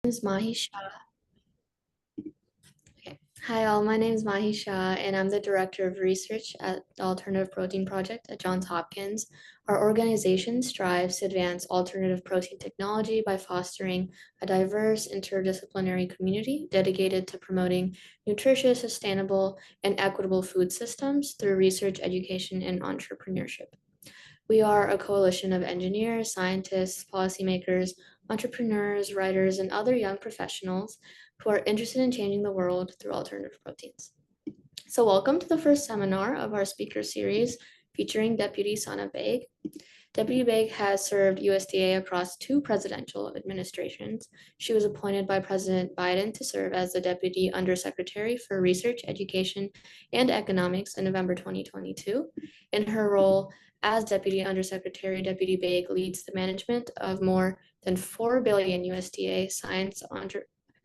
Name is Mahi Shah. Okay. Hi all, my name is Mahi Shah and I'm the Director of Research at the Alternative Protein Project at Johns Hopkins. Our organization strives to advance alternative protein technology by fostering a diverse interdisciplinary community dedicated to promoting nutritious, sustainable, and equitable food systems through research, education, and entrepreneurship. We are a coalition of engineers, scientists, policymakers, entrepreneurs, writers, and other young professionals who are interested in changing the world through alternative proteins. So welcome to the first seminar of our speaker series featuring Deputy Sanah Baig. Deputy Baig has served USDA across two presidential administrations. She was appointed by President Biden to serve as the Deputy Under Secretary for Research, Education, and Economics in November 2022. In her role as Deputy Undersecretary, Deputy Baig leads the management of more than 4 billion USDA science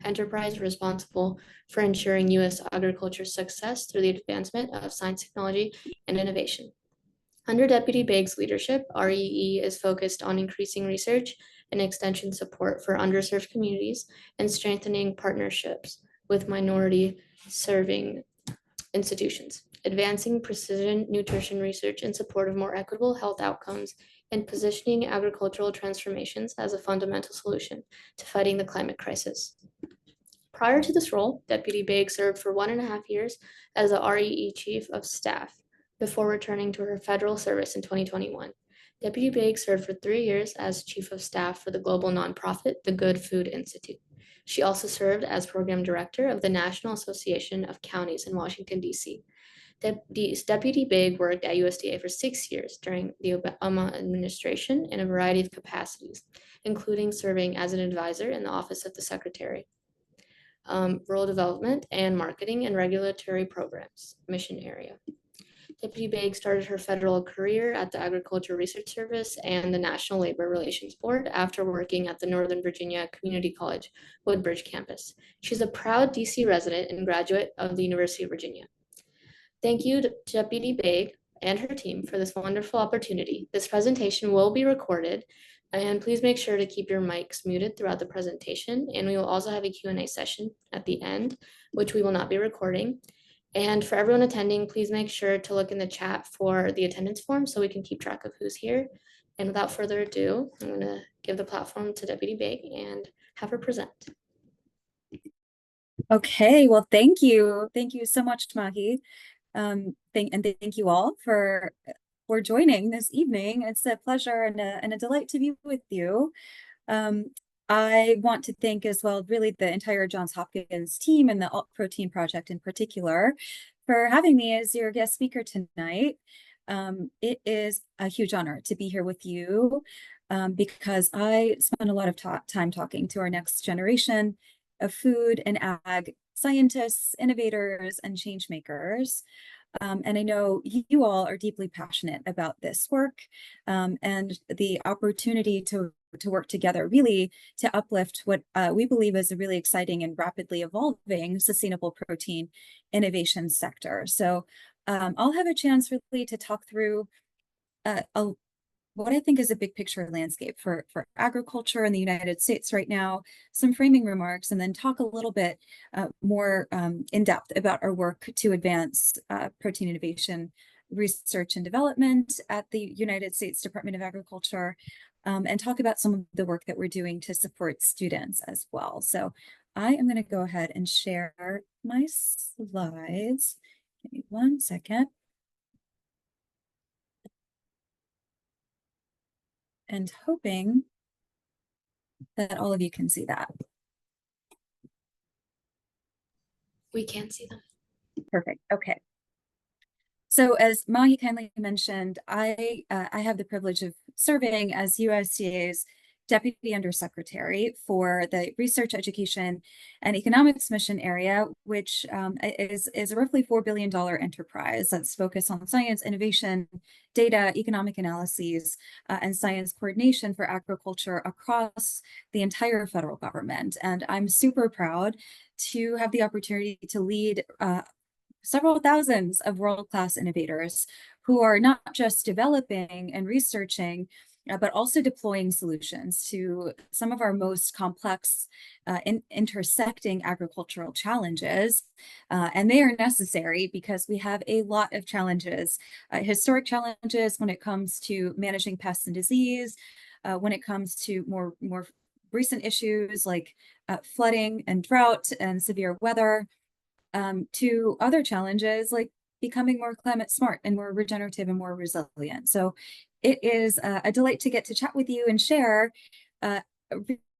enterprise responsible for ensuring U.S. agriculture's success through the advancement of science, technology, and innovation. Under Deputy Baig's leadership, REE is focused on increasing research and extension support for underserved communities and strengthening partnerships with minority serving institutions, advancing precision nutrition research in support of more equitable health outcomes, and positioning agricultural transformations as a fundamental solution to fighting the climate crisis. Prior to this role, Deputy Baig served for 1.5 years as the REE Chief of Staff before returning to her federal service in 2021. Deputy Baig served for 3 years as Chief of Staff for the global nonprofit, the Good Food Institute. She also served as Program Director of the National Association of Counties in Washington, D.C. Deputy Baig worked at USDA for 6 years during the Obama administration in a variety of capacities, including serving as an advisor in the Office of the Secretary, Rural Development and Marketing and Regulatory Programs, Mission Area. Deputy Baig started her federal career at the Agriculture Research Service and the National Labor Relations Board after working at the Northern Virginia Community College Woodbridge campus. She's a proud DC resident and graduate of the University of Virginia. Thank you to Deputy Baig and her team for this wonderful opportunity. This presentation will be recorded, and please make sure to keep your mics muted throughout the presentation, and we will also have a Q&A session at the end, which we will not be recording. And for everyone attending, please make sure to look in the chat for the attendance form so we can keep track of who's here. And without further ado, I'm going to give the platform to Deputy Baig and have her present. Okay, well, thank you. Thank you so much, Mahi. Thank you all for joining this evening. It's a pleasure and a delight to be with you. I want to thank as well, really, the entire Johns Hopkins team and the Alt Protein Project in particular for having me as your guest speaker tonight. It is a huge honor to be here with you because I spend a lot of time talking to our next generation of food and ag scientists, innovators, and change makers. And I know you all are deeply passionate about this work and the opportunity to work together really to uplift what we believe is a really exciting and rapidly evolving sustainable protein innovation sector. So I'll have a chance really to talk through what I think is a big picture landscape for agriculture in the United States right now, some framing remarks, and then talk a little bit more in depth about our work to advance protein innovation research and development at the United States Department of Agriculture, and talk about some of the work that we're doing to support students as well. So I am going to go ahead and share my slides. Give me 1 second. And hoping that all of you can see that. We can see them. Perfect. Okay. So as Mahi kindly mentioned, I have the privilege of serving as USDA's Deputy Under Secretary for the Research, Education, and Economics Mission Area, which is a roughly $4 billion enterprise that's focused on science, innovation, data, economic analyses, and science coordination for agriculture across the entire federal government. And I'm super proud to have the opportunity to lead several thousands of world-class innovators who are not just developing and researching but also deploying solutions to some of our most complex intersecting agricultural challenges. And they are necessary because we have a lot of challenges, historic challenges when it comes to managing pests and disease, when it comes to more recent issues like flooding and drought and severe weather, to other challenges like becoming more climate smart and more regenerative and more resilient. So it is a delight to get to chat with you and share uh,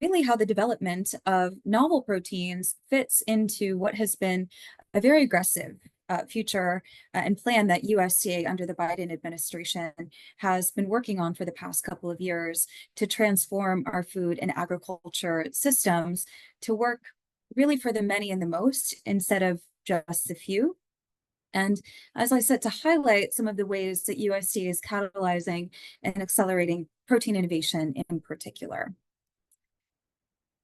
really how the development of novel proteins fits into what has been a very aggressive future and plan that USDA under the Biden administration has been working on for the past couple of years to transform our food and agriculture systems to work really for the many and the most instead of just the few. And as I said, to highlight some of the ways that USDA is catalyzing and accelerating protein innovation in particular.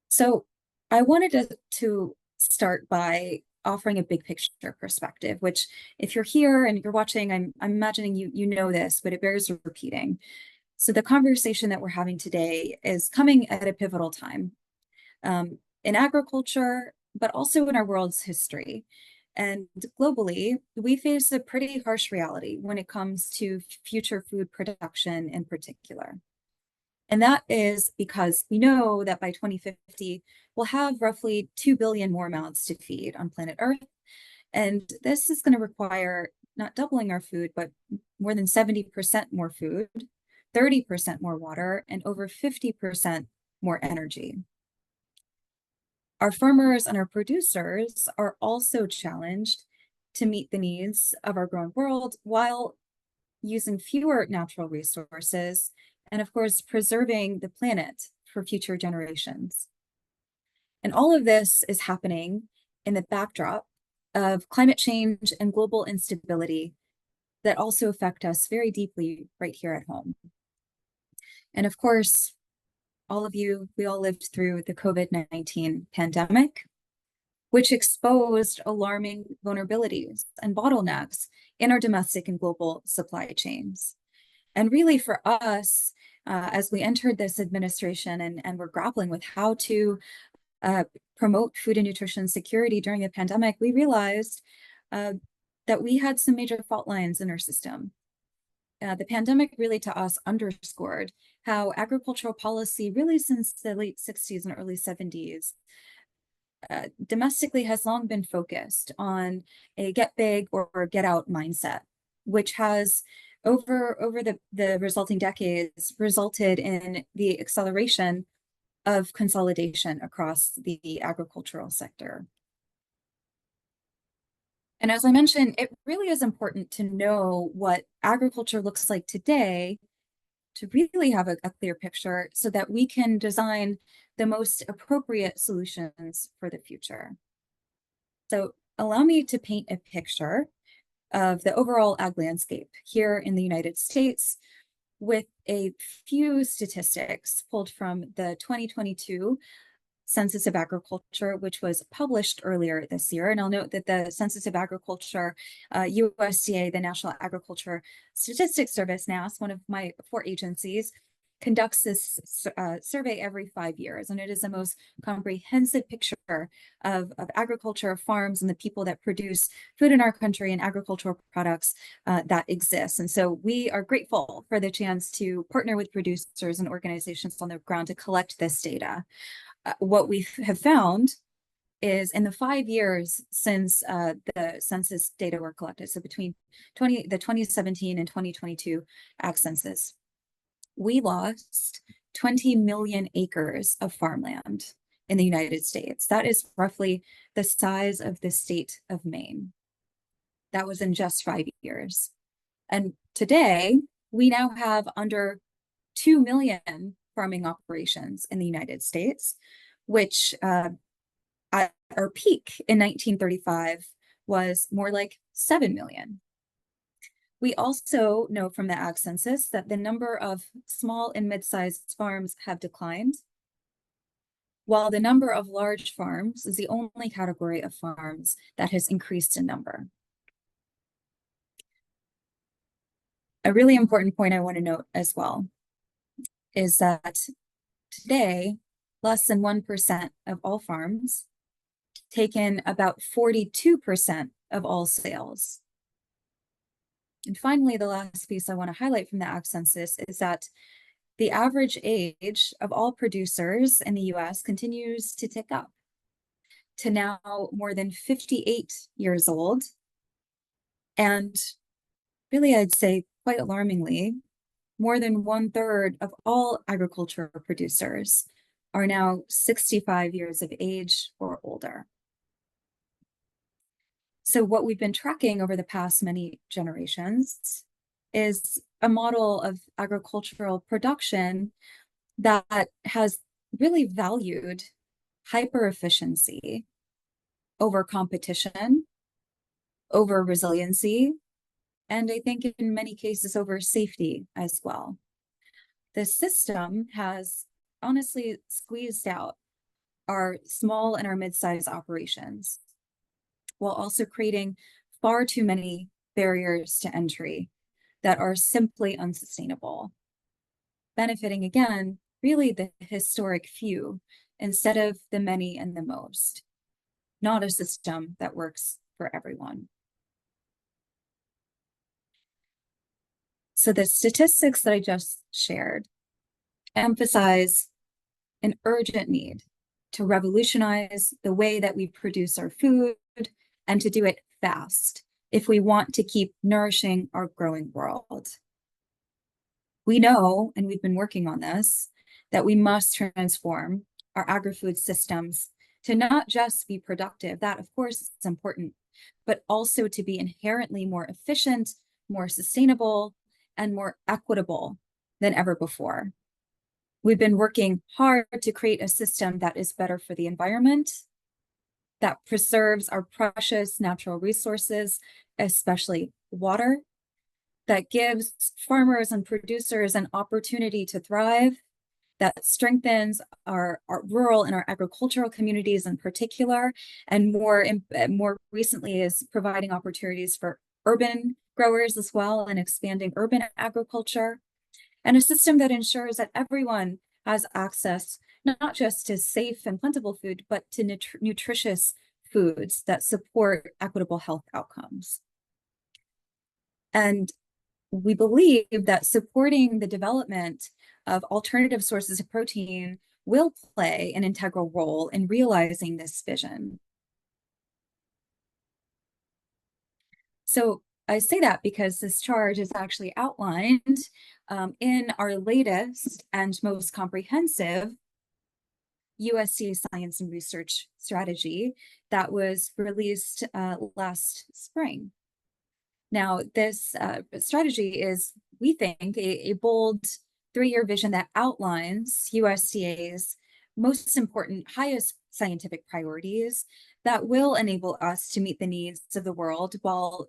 So I wanted to start by offering a big picture perspective, which if you're here and you're watching, I'm imagining you know this, but it bears repeating. So the conversation that we're having today is coming at a pivotal time in agriculture, but also in our world's history. And globally, we face a pretty harsh reality when it comes to future food production in particular. And that is because we know that by 2050, we'll have roughly 2 billion more mouths to feed on planet Earth. And this is going to require not doubling our food, but more than 70% more food, 30% more water, and over 50% more energy. Our farmers and our producers are also challenged to meet the needs of our growing world while using fewer natural resources and, of course, preserving the planet for future generations. And all of this is happening in the backdrop of climate change and global instability that also affect us very deeply right here at home. And of course, all of you, we all lived through the COVID-19 pandemic, which exposed alarming vulnerabilities and bottlenecks in our domestic and global supply chains. And really for us, as we entered this administration and we're grappling with how to promote food and nutrition security during the pandemic, we realized that we had some major fault lines in our system. The pandemic really to us underscored how agricultural policy really since the late 60s and early 70s domestically has long been focused on a get big or get out mindset, which has over the resulting decades resulted in the acceleration of consolidation across the agricultural sector. And as I mentioned, it really is important to know what agriculture looks like today to really have a clear picture so that we can design the most appropriate solutions for the future. So allow me to paint a picture of the overall ag landscape here in the United States with a few statistics pulled from the 2022 Census of Agriculture, which was published earlier this year. And I'll note that the Census of Agriculture, USDA, the National Agriculture Statistics Service, NASS, one of my 4 agencies, conducts this survey every 5 years. And it is the most comprehensive picture of agriculture, farms, and the people that produce food in our country and agricultural products that exist. And so we are grateful for the chance to partner with producers and organizations on the ground to collect this data. What we have found is in the 5 years since the census data were collected, so between the 2017 and 2022 ag census, we lost 20 million acres of farmland in the United States. That is roughly the size of the state of Maine. That was in just 5 years. And today, we now have under 2 million farming operations in the United States, which at our peak in 1935 was more like 7 million. We also know from the ag census that the number of small and mid-sized farms have declined, while the number of large farms is the only category of farms that has increased in number. A really important point I want to note as well is that today, less than 1% of all farms take in about 42% of all sales. And finally, the last piece I want to highlight from the Ag Census is that the average age of all producers in the US continues to tick up to now more than 58 years old. And really, I'd say quite alarmingly, more than 1/3 of all agricultural producers are now 65 years of age or older. So what we've been tracking over the past many generations is a model of agricultural production that has really valued hyper efficiency over competition, over resiliency, and I think in many cases over safety as well. The system has honestly squeezed out our small and our mid-sized operations, while also creating far too many barriers to entry that are simply unsustainable, benefiting again, really the historic few instead of the many and the most, not a system that works for everyone. So the statistics that I just shared emphasize an urgent need to revolutionize the way that we produce our food and to do it fast if we want to keep nourishing our growing world. We know, and we've been working on this, that we must transform our agri-food systems to not just be productive, that of course is important, but also to be inherently more efficient, more sustainable, and more equitable than ever before. We've been working hard to create a system that is better for the environment, that preserves our precious natural resources, especially water, that gives farmers and producers an opportunity to thrive, that strengthens our rural and our agricultural communities in particular, and more recently is providing opportunities for urban growers as well and expanding urban agriculture, and a system that ensures that everyone has access not just to safe and plentiful food, but to nutritious foods that support equitable health outcomes. And we believe that supporting the development of alternative sources of protein will play an integral role in realizing this vision. So I say that because this charge is actually outlined in our latest and most comprehensive USDA Science and Research Strategy that was released last spring. Now, this strategy is, we think, a bold 3-year vision that outlines USDA's most important, highest scientific priorities that will enable us to meet the needs of the world while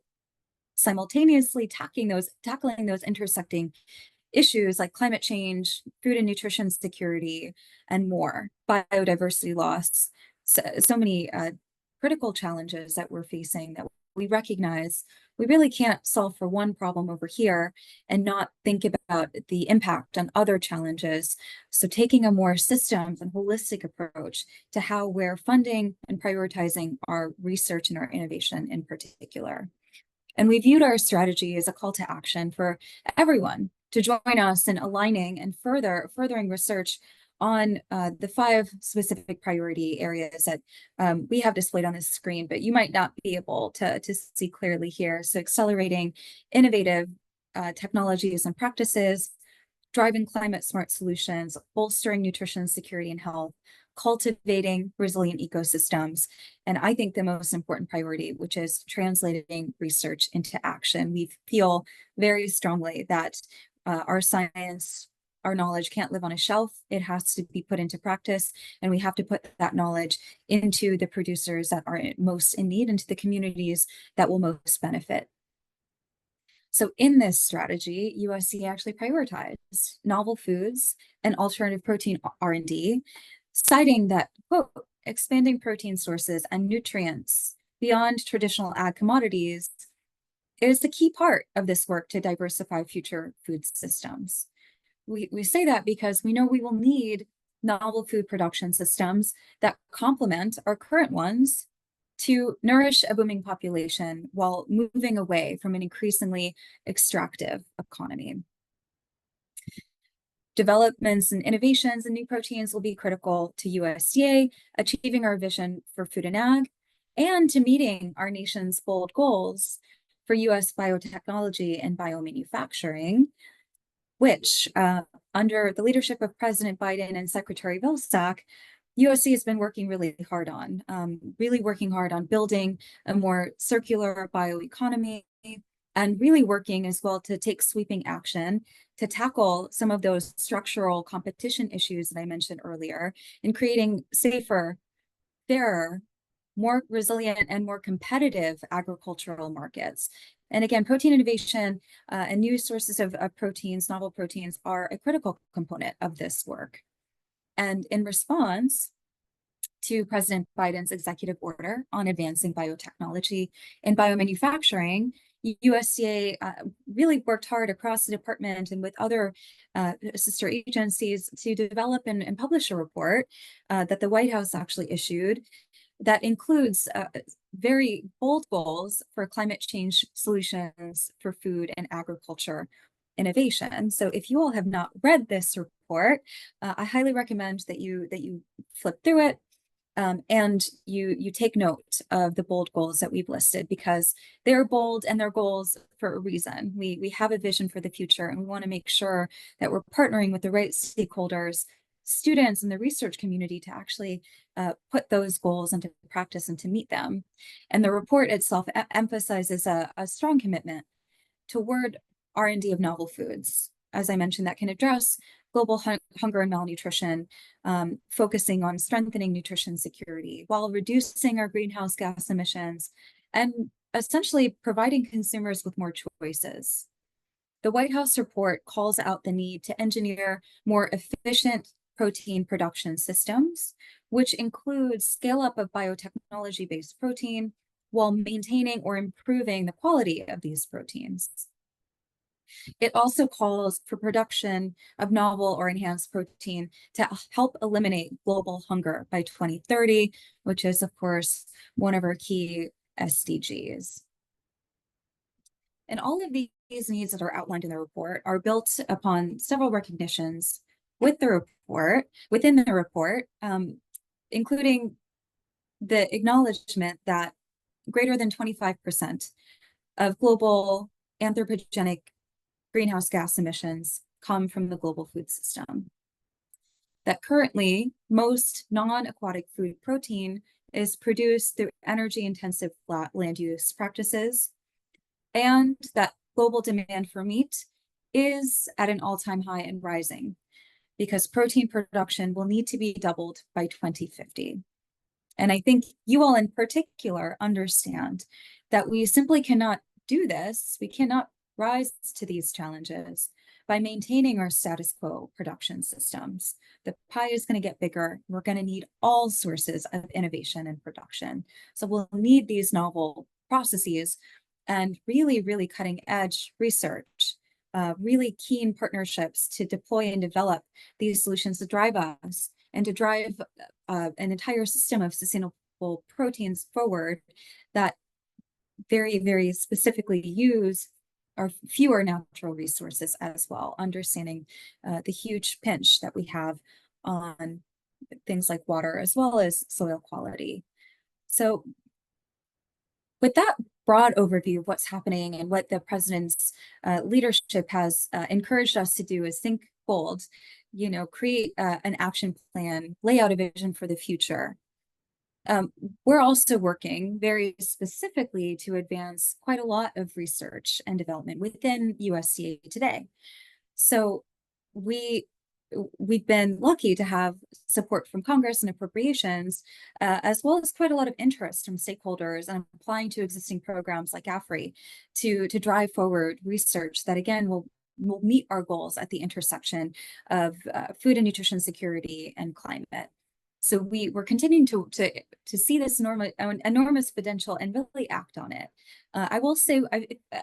simultaneously tackling those intersecting issues like climate change, food and nutrition security, and more, biodiversity loss, so many critical challenges that we're facing that we recognize we really can't solve for one problem over here and not think about the impact on other challenges. So taking a more systems and holistic approach to how we're funding and prioritizing our research and our innovation in particular. And we viewed our strategy as a call to action for everyone to join us in aligning and furthering research on the 5 specific priority areas that we have displayed on this screen, but you might not be able to see clearly here. So accelerating innovative technologies and practices, driving climate smart solutions, bolstering nutrition security and health, cultivating resilient ecosystems, and I think the most important priority, which is translating research into action. We feel very strongly that our science, our knowledge can't live on a shelf. It has to be put into practice, and we have to put that knowledge into the producers that are most in need, into the communities that will most benefit. So in this strategy, USDA actually prioritized novel foods and alternative protein R&D, citing that, quote, expanding protein sources and nutrients beyond traditional ag commodities is the key part of this work to diversify future food systems. we say that because we know we will need novel food production systems that complement our current ones to nourish a booming population while moving away from an increasingly extractive economy. Developments and innovations in new proteins will be critical to USDA achieving our vision for food and ag, and to meeting our nation's bold goals for US biotechnology and biomanufacturing, which, under the leadership of President Biden and Secretary Vilsack, USC has been working really hard on, building a more circular bioeconomy, and really working as well to take sweeping action to tackle some of those structural competition issues that I mentioned earlier, in creating safer, fairer, more resilient, and more competitive agricultural markets. And again, protein innovation and new sources of proteins, novel proteins, are a critical component of this work. And in response to President Biden's executive order on advancing biotechnology and biomanufacturing, USDA really worked hard across the department and with other sister agencies to develop and publish a report that the White House actually issued that includes very bold goals for climate change solutions for food and agriculture innovation. So if you all have not read this report, I highly recommend that you flip through it and you take note of the bold goals that we've listed, because they're bold and they're goals for a reason. We have a vision for the future, and we want to make sure that we're partnering with the right stakeholders, students, and the research community to actually put those goals into practice and to meet them. And the report itself emphasizes a strong commitment toward R&D of novel foods, as I mentioned, that can address global hunger and malnutrition, focusing on strengthening nutrition security while reducing our greenhouse gas emissions and essentially providing consumers with more choices. The White House report calls out the need to engineer more efficient protein production systems, which includes scale-up of biotechnology-based protein while maintaining or improving the quality of these proteins. It also calls for production of novel or enhanced protein to help eliminate global hunger by 2030, which is, of course, one of our key SDGs. And all of these needs that are outlined in the report are built upon several recognitions within the report, including the acknowledgement that greater than 25% of global anthropogenic greenhouse gas emissions come from the global food system. That currently, most non-aquatic food protein is produced through energy-intensive land use practices, and that global demand for meat is at an all-time high and rising, because protein production will need to be doubled by 2050. And I think you all in particular understand that we simply cannot do this. We cannot rise to these challenges by maintaining our status quo production systems. The pie is going to get bigger. We're going to need all sources of innovation and production. So we'll need these novel processes and really, really cutting edge research, really keen partnerships to deploy and develop these solutions to drive us and to drive an entire system of sustainable proteins forward that very, very specifically use our fewer natural resources as well, understanding the huge pinch that we have on things like water as well as soil quality. So with that broad overview of what's happening and what the president's leadership has encouraged us to do is think bold, create an action plan, lay out a vision for the future. We're also working very specifically to advance quite a lot of research and development within USDA today. So we've been lucky to have support from Congress and appropriations, as well as quite a lot of interest from stakeholders and applying to existing programs like AFRI to drive forward research that, again, will meet our goals at the intersection of food and nutrition security and climate. So we're continuing to see this enormous potential and really act on it. I will say,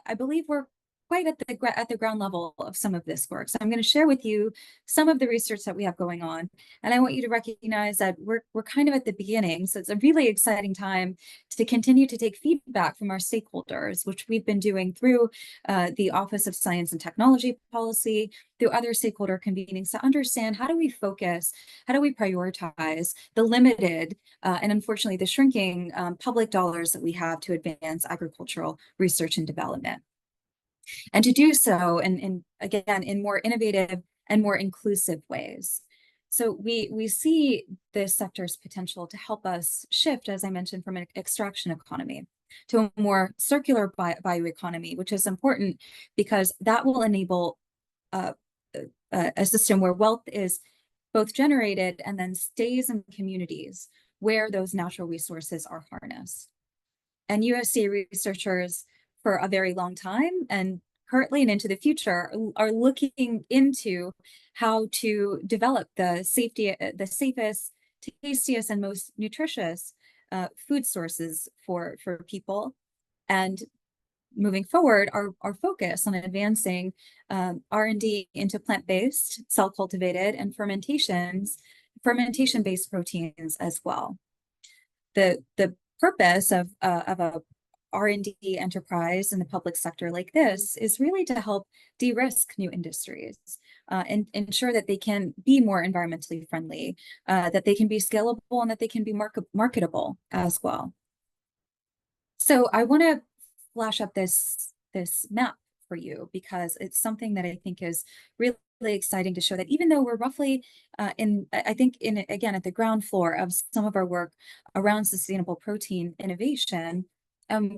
I believe we're quite at the ground level of some of this work. So I'm going to share with you some of the research that we have going on. And I want you to recognize that we're kind of at the beginning. So it's a really exciting time to continue to take feedback from our stakeholders, which we've been doing through the Office of Science and Technology Policy, through other stakeholder convenings, to understand how do we focus, how do we prioritize the limited and unfortunately the shrinking public dollars that we have to advance agricultural research and development. And to do so, and again, in more innovative and more inclusive ways. So we see this sector's potential to help us shift, as I mentioned, from an extraction economy to a more circular bioeconomy, which is important because that will enable a system where wealth is both generated and then stays in communities where those natural resources are harnessed. And USDA researchers for a very long time and currently and into the future are looking into how to develop the safest, tastiest, and most nutritious food sources for people. And moving forward, our focus on advancing R&D into plant-based, cell-cultivated, and fermentation-based proteins as well. The purpose of a R&D enterprise in the public sector like this is really to help de-risk new industries and ensure that they can be more environmentally friendly, that they can be scalable, and that they can be marketable as well. So I want to flash up this map for you because it's something that I think is really exciting to show that even though we're roughly again at the ground floor of some of our work around sustainable protein innovation,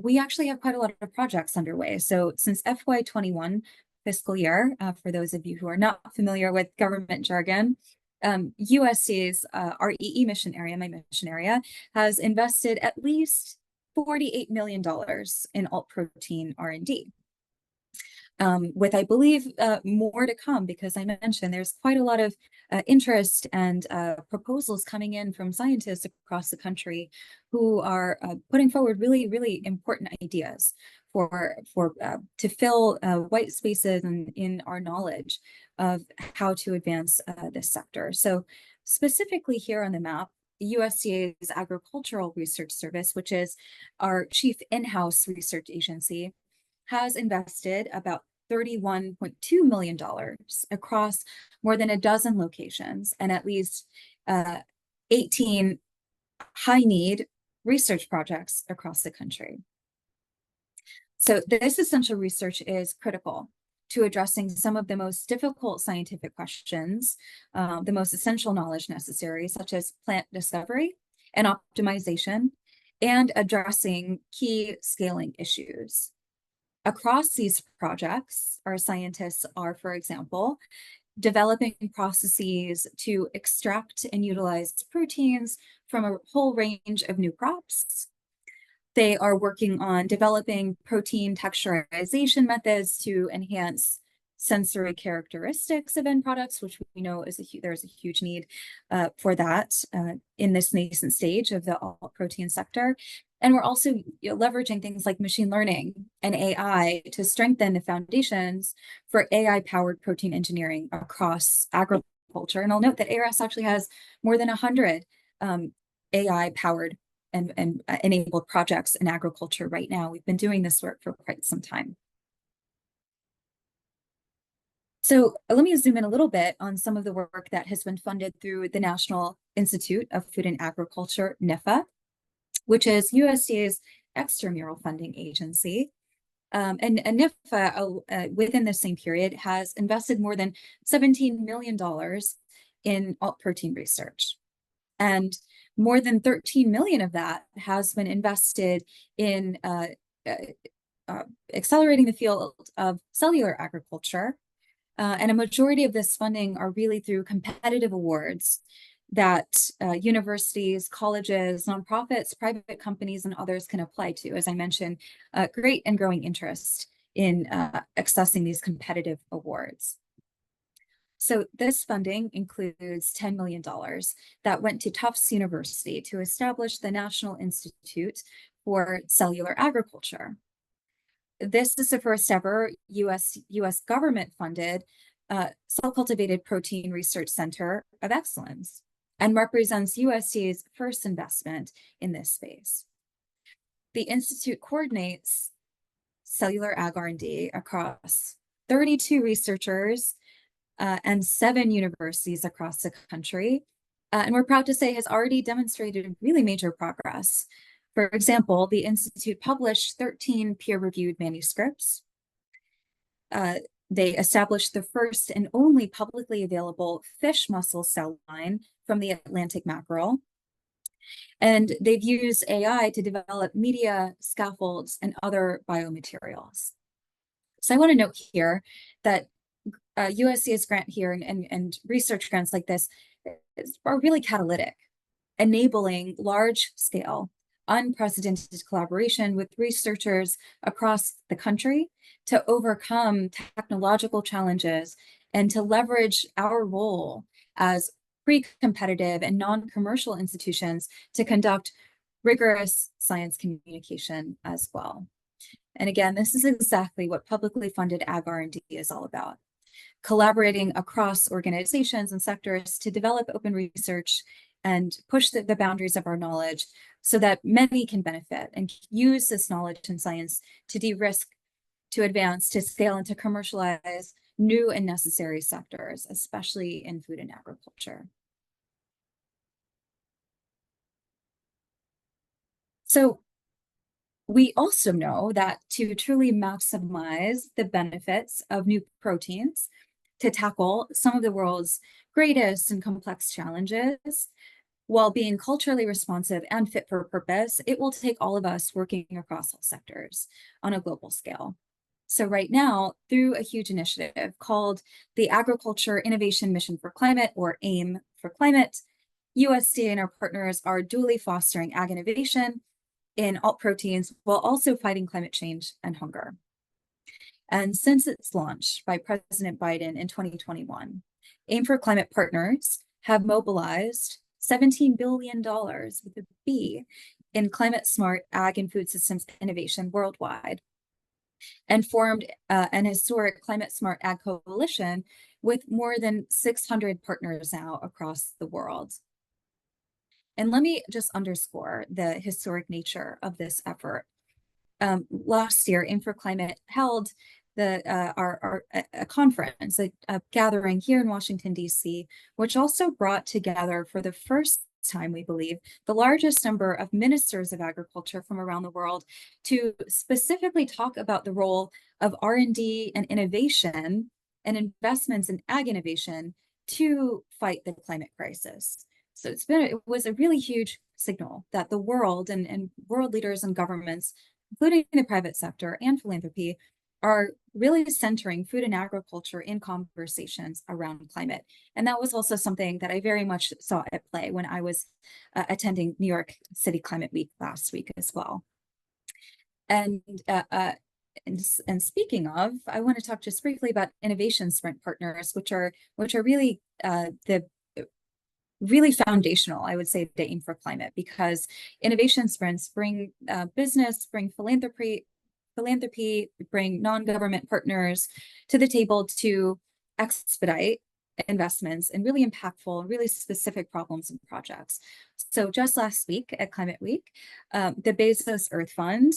we actually have quite a lot of projects underway. So since FY21 fiscal year, for those of you who are not familiar with government jargon, USDA's REE mission area, my mission area, has invested at least $48 million in alt protein R&D. With, I believe, more to come, because I mentioned there's quite a lot of interest and proposals coming in from scientists across the country who are putting forward really, really important ideas to fill white spaces in our knowledge of how to advance this sector. So specifically here on the map, USDA's Agricultural Research Service, which is our chief in-house research agency, has invested about $31.2 million across more than a dozen locations and at least 18 high-need research projects across the country. So this essential research is critical to addressing some of the most difficult scientific questions, the most essential knowledge necessary, such as plant discovery and optimization, and addressing key scaling issues. Across these projects, our scientists are, for example, developing processes to extract and utilize proteins from a whole range of new crops. They are working on developing protein texturization methods to enhance sensory characteristics of end products, which we know there's a huge need for that in this nascent stage of the alt protein sector. And we're also leveraging things like machine learning and AI to strengthen the foundations for AI-powered protein engineering across agriculture. And I'll note that ARS actually has more than 100 AI-powered and enabled projects in agriculture right now. We've been doing this work for quite some time. So let me zoom in a little bit on some of the work that has been funded through the National Institute of Food and Agriculture, NIFA, which is USDA's extramural funding agency. And NIFA, within the same period, has invested more than $17 million in alt protein research. And more than 13 million of that has been invested in accelerating the field of cellular agriculture. And a majority of this funding are really through competitive awards that universities, colleges, nonprofits, private companies, and others can apply to. As I mentioned, great and growing interest in accessing these competitive awards. So this funding includes $10 million that went to Tufts University to establish the National Institute for Cellular Agriculture. This is the first ever US government funded cell cultivated protein research center of excellence and represents USDA's first investment in this space. The Institute coordinates cellular ag R&D across 32 researchers and 7 universities across the country. And we're proud to say has already demonstrated really major progress. For example, the Institute published 13 peer-reviewed manuscripts. They established the first and only publicly available fish muscle cell line from the Atlantic mackerel. And they've used AI to develop media, scaffolds, and other biomaterials. So I want to note here that USDA's grant here and research grants like this are really catalytic, enabling large-scale, unprecedented collaboration with researchers across the country to overcome technological challenges and to leverage our role as pre-competitive and non-commercial institutions to conduct rigorous science communication as well. And again, this is exactly what publicly funded ag R&D is all about. Collaborating across organizations and sectors to develop open research and push the boundaries of our knowledge so that many can benefit and use this knowledge and science to de-risk, to advance, to scale, and to commercialize new and necessary sectors, especially in food and agriculture. So we also know that to truly maximize the benefits of new proteins, to tackle some of the world's greatest and complex challenges, while being culturally responsive and fit for purpose, it will take all of us working across all sectors on a global scale. So right now, through a huge initiative called the Agriculture Innovation Mission for Climate, or AIM for Climate, USDA and our partners are duly fostering ag innovation in alt proteins while also fighting climate change and hunger. And since its launch by President Biden in 2021, AIM for Climate partners have mobilized $17 billion with a B in climate smart ag and food systems innovation worldwide, and formed an historic climate smart ag coalition with more than 600 partners now across the world. And let me just underscore the historic nature of this effort. Last year, AIM for Climate held a conference, a gathering here in Washington, D.C., which also brought together for the first time, we believe, the largest number of ministers of agriculture from around the world to specifically talk about the role of R&D and innovation and investments in ag innovation to fight the climate crisis. So it was a really huge signal that the world and world leaders and governments, including the private sector and philanthropy, are really centering food and agriculture in conversations around climate. And that was also something that I very much saw at play when I was attending New York City Climate Week last week as well. And speaking of, I want to talk just briefly about innovation sprint partners, which are really really foundational, I would say, to AIM for Climate, because innovation sprints bring business, bring philanthropy, bring non-government partners to the table to expedite investments in really impactful, really specific problems and projects. So just last week at Climate Week, the Bezos Earth Fund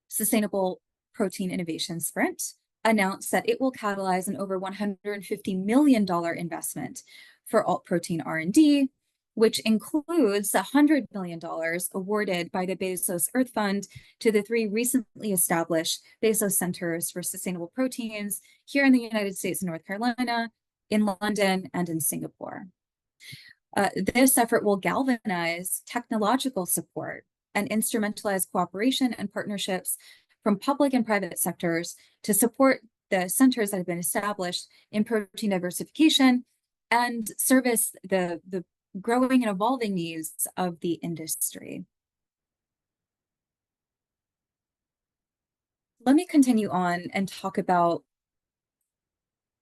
Sustainable Protein Innovation Sprint announced that it will catalyze an over $150 million investment for alt protein R&D, which includes $100 million awarded by the Bezos Earth Fund to the 3 recently established Bezos Centers for Sustainable Proteins here in the United States and North Carolina, in London, and in Singapore. This effort will galvanize technological support and instrumentalize cooperation and partnerships from public and private sectors to support the centers that have been established in protein diversification and service the growing and evolving needs of the industry. Let me continue on and talk about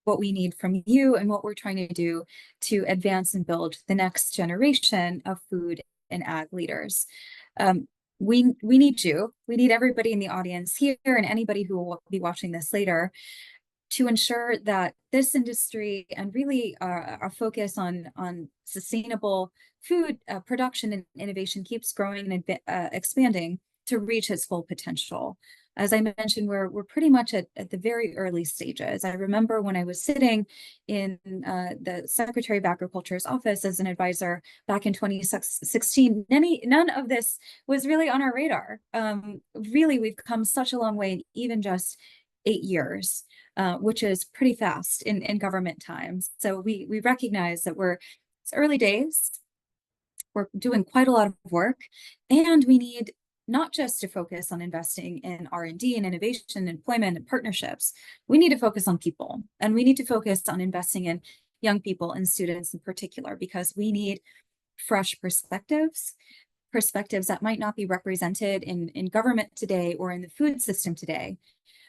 what we need from you and what we're trying to do to advance and build the next generation of food and ag leaders. we need you. We need everybody in the audience here and anybody who will be watching this later to ensure that this industry and really our focus on sustainable food production and innovation keeps growing and expanding to reach its full potential. As I mentioned, we're pretty much at the very early stages. I remember when I was sitting in the Secretary of Agriculture's office as an advisor back in 2016, none of this was really on our radar. Really, we've come such a long way in even just 8 years. Which is pretty fast in government times. So we recognize that it's early days, we're doing quite a lot of work, and we need not just to focus on investing in R&D and innovation, employment and partnerships. We need to focus on people, and we need to focus on investing in young people and students in particular, because we need fresh perspectives that might not be represented in government today or in the food system today.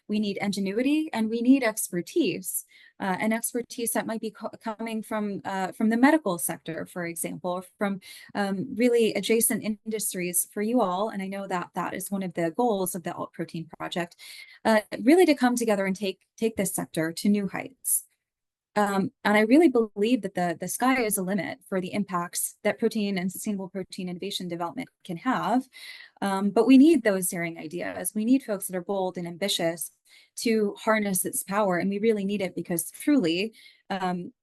We need ingenuity and we need expertise, and expertise that might be coming from the medical sector, for example, from really adjacent industries for you all. And I know that that is one of the goals of the Alt Protein Project, really to come together and take this sector to new heights. And I really believe that the sky is a limit for the impacts that protein and sustainable protein innovation development can have. But we need those daring ideas. We need folks that are bold and ambitious to harness its power. And we really need it because truly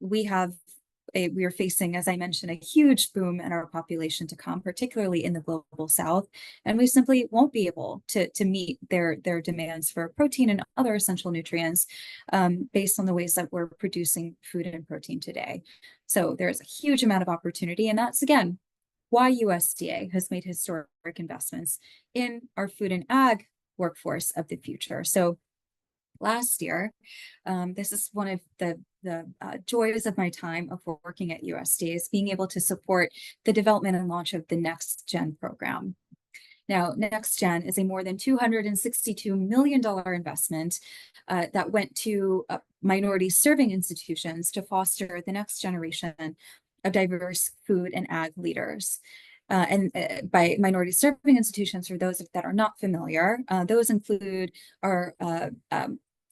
we are facing, as I mentioned, a huge boom in our population to come, particularly in the global South, and we simply won't be able to meet their demands for protein and other essential nutrients based on the ways that we're producing food and protein today. So there's a huge amount of opportunity, and that's, again, why USDA has made historic investments in our food and ag workforce of the future. So last year, this is one of the joys of my time of working at USDA, is being able to support the development and launch of the Next Gen program. Now, Next Gen is a more than $262 million investment that went to minority serving institutions to foster the next generation of diverse food and ag leaders. And by minority serving institutions, for those that are not familiar, those include our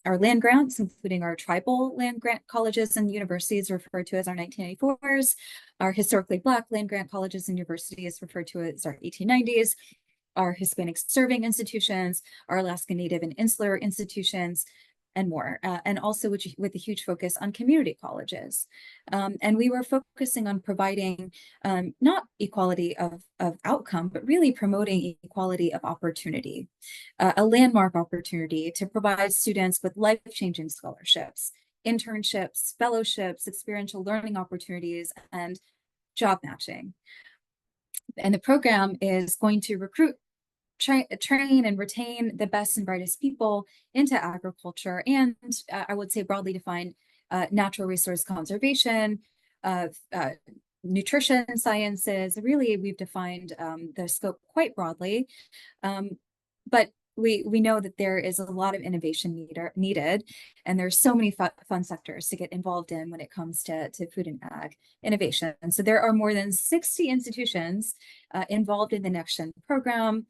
land grants, including our tribal land grant colleges and universities, referred to as our 1994s, our historically Black land grant colleges and universities, referred to as our 1890s, our Hispanic serving institutions, our Alaska Native and Insular institutions, and more, and also with a huge focus on community colleges. And we were focusing on providing not equality of outcome, but really promoting equality of opportunity, a landmark opportunity to provide students with life-changing scholarships, internships, fellowships, experiential learning opportunities, and job matching. And the program is going to recruit, train and retain the best and brightest people into agriculture, and I would say broadly defined natural resource conservation, nutrition sciences. Really, we've defined the scope quite broadly, but we know that there is a lot of innovation needed, and there's so many fun sectors to get involved in when it comes to food and ag innovation. And so there are more than 60 institutions involved in the Next Gen program,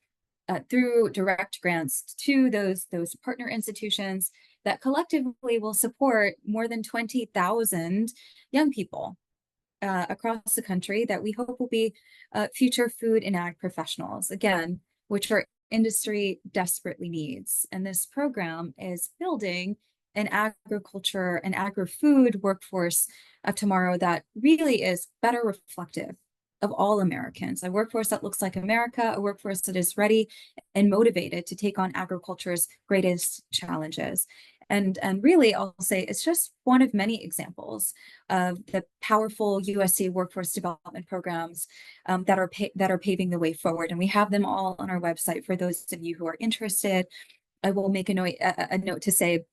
through direct grants to those partner institutions that collectively will support more than 20,000 young people across the country that we hope will be future food and ag professionals, again, which our industry desperately needs. And this program is building an agriculture and agri-food workforce of tomorrow that really is better reflective of all Americans, a workforce that looks like America, a workforce that is ready and motivated to take on agriculture's greatest challenges. And really, I'll say it's just one of many examples of the powerful USDA workforce development programs that are paving the way forward. And we have them all on our website for those of you who are interested. I will make a note to say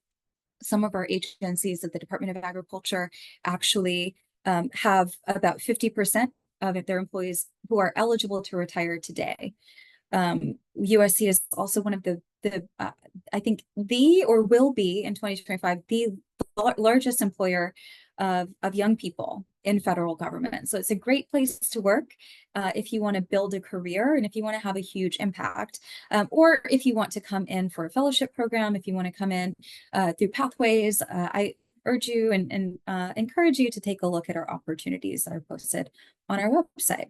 some of our agencies at the Department of Agriculture actually have about 50% of their employees who are eligible to retire today. USC is also one of the I think or will be in 2025 the largest employer of young people in federal government. So it's a great place to work if you want to build a career and if you want to have a huge impact, or if you want to come in for a fellowship program, if you want to come in through pathways. I urge you and encourage you to take a look at our opportunities that are posted on our website.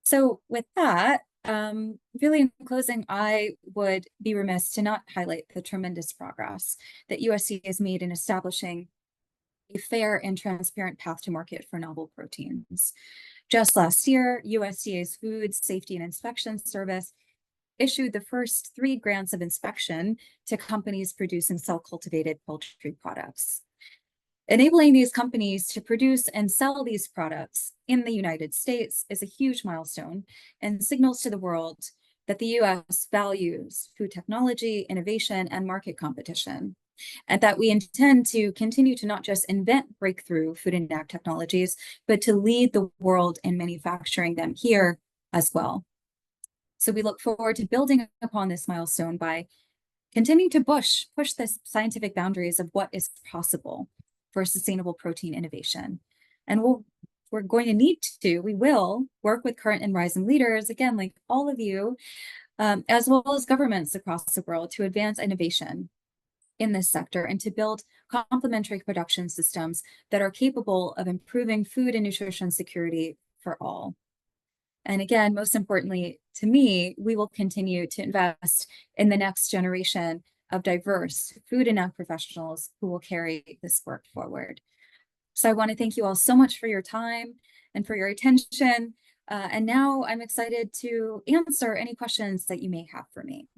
So with that, really in closing, I would be remiss to not highlight the tremendous progress that USDA has made in establishing a fair and transparent path to market for novel proteins. Just last year, USDA's Food Safety and Inspection Service issued the first 3 grants of inspection to companies producing cell-cultivated poultry products. Enabling these companies to produce and sell these products in the United States is a huge milestone and signals to the world that the US values food technology, innovation, and market competition, and that we intend to continue to not just invent breakthrough food and ag technologies, but to lead the world in manufacturing them here as well. So we look forward to building upon this milestone by continuing to push the scientific boundaries of what is possible for sustainable protein innovation. And we will work with current and rising leaders, again, like all of you, as well as governments across the world, to advance innovation in this sector and to build complementary production systems that are capable of improving food and nutrition security for all. And again, most importantly to me, we will continue to invest in the next generation of diverse food and ag professionals who will carry this work forward. So I want to thank you all so much for your time and for your attention. And now I'm excited to answer any questions that you may have for me.